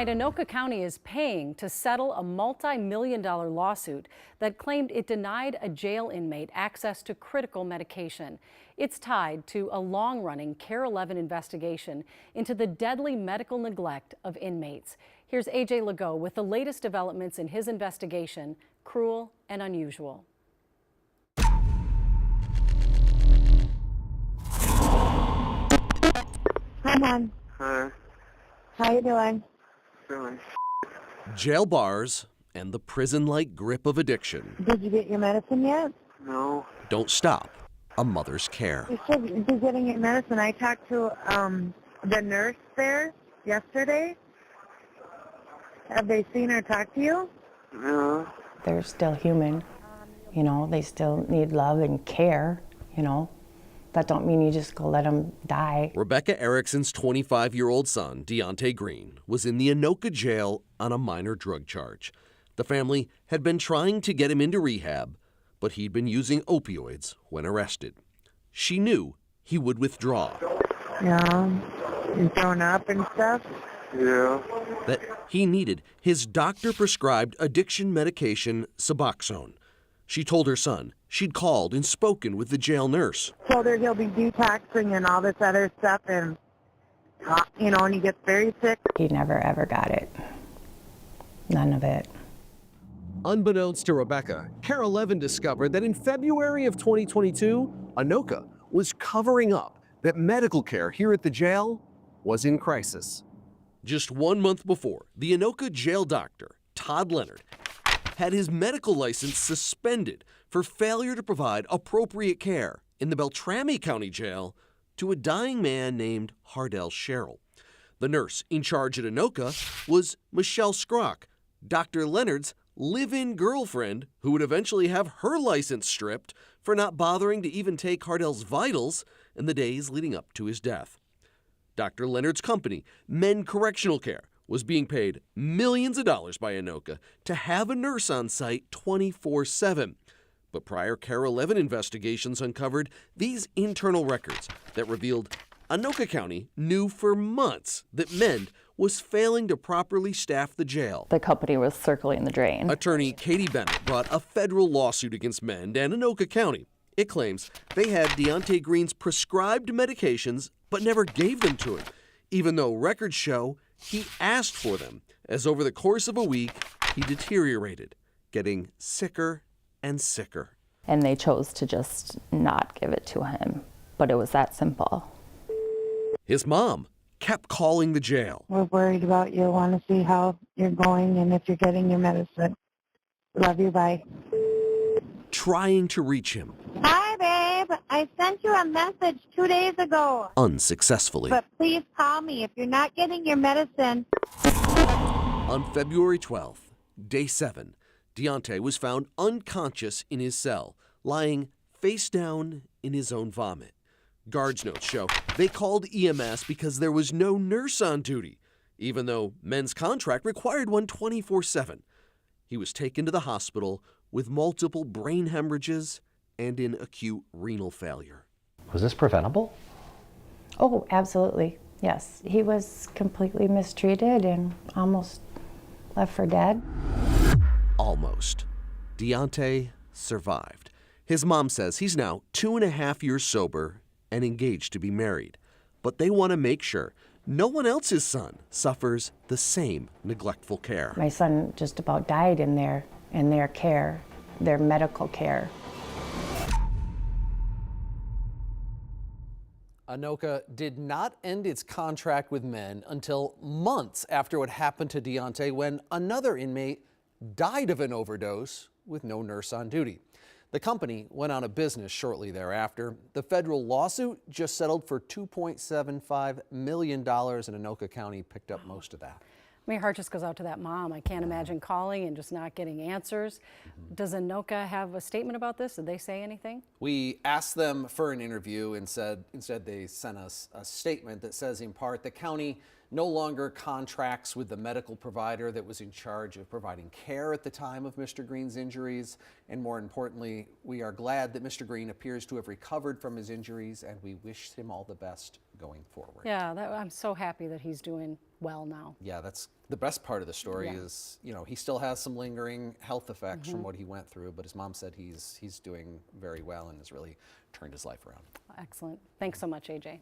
Anoka County is paying to settle a multi-million-dollar lawsuit that claimed it denied a jail inmate access to critical medication. It's tied to a long-running KARE 11 investigation into the deadly medical neglect of inmates. Here's AJ Legault with the latest developments in his investigation, Cruel and Unusual. Hi, Mom. Hi. How you doing? Really? Jail bars and the prison-like grip of addiction Did you get your medicine yet? No. don't stop a mother's care. You should be getting your medicine. I talked to the nurse there yesterday. Have they seen her talk to you? No. They're still human, you know, they still need love and care, you know. That don't mean you just go let them die. Rebecca Erickson's 25-year-old son, Deontay Green, was in the Anoka jail on a minor drug charge. The family had been trying to get him into rehab, but he'd been using opioids when arrested. She knew he would withdraw. Yeah. He's grown up and stuff. Yeah. That he needed his doctor-prescribed addiction medication, Suboxone. She told her son she'd called and spoken with the jail nurse. Told her he'll be detoxing and all this other stuff, and you know, and he gets very sick. He never ever got it. None of it. Unbeknownst to Rebecca, KARE 11 discovered that in February of 2022, Anoka was covering up that medical care here at the jail was in crisis. Just 1 month before, the Anoka jail doctor, Todd Leonard, had his medical license suspended for failure to provide appropriate care in the Beltrami County Jail to a dying man named Hardell Sherrill. The nurse in charge at Anoka was Michelle Scrock, Dr. Leonard's live-in girlfriend, who would eventually have her license stripped for not bothering to even take Hardell's vitals in the days leading up to his death. Dr. Leonard's company, Men Correctional Care, was being paid millions of dollars by Anoka to have a nurse on site 24/7. But prior KARE 11 investigations uncovered these internal records that revealed Anoka County knew for months that MEND was failing to properly staff the jail. The company was circling the drain. Attorney Katie Bennett brought a federal lawsuit against MEND and Anoka County. It claims they had Deontay Green's prescribed medications but never gave them to him, even though records show he asked for them, as over the course of a week, he deteriorated, getting sicker and sicker. And they chose to just not give it to him. But it was that simple. His mom kept calling the jail. We're worried about you. Want to see how you're going and if you're getting your medicine. Love you. Bye. Trying to reach him. Hi, babe. I sent you a message 2 days ago. Unsuccessfully. But please call me if you're not getting your medicine. On February 12th, day 7, Deontay was found unconscious in his cell, lying face down in his own vomit. Guards' notes show they called EMS because there was no nurse on duty, even though MEN's contract required one 24/7. He was taken to the hospital with multiple brain hemorrhages and in acute renal failure. Was this preventable? Oh, absolutely. Yes. He was completely mistreated and almost left for dead. Almost. Deontay survived. His mom says he's now 2.5 years sober and engaged to be married. But they want to make sure no one else's son suffers the same neglectful care. My son just about died in their care, their medical care. Anoka did not end its contract with MEND until months after what happened to Deontay, when another inmate died of an overdose with no nurse on duty. The company went out of business shortly thereafter. The federal lawsuit just settled for $2.75 million, and Anoka County picked up most of that. My heart just goes out to that mom. I can't imagine calling and just not getting answers. Does Anoka have a statement about this? Did they say anything? We asked them for an interview and instead they sent us a statement that says, in part, the county no longer contracts with the medical provider that was in charge of providing care at the time of Mr. Green's injuries. And more importantly, we are glad that Mr. Green appears to have recovered from his injuries, and we wish him all the best going forward. Yeah, I'm so happy that he's doing well now. Yeah, that's the best part of the story Yeah. is, you know, he still has some lingering health effects from what he went through, but his mom said he's doing very well and has really turned his life around. Excellent. Thanks so much, AJ.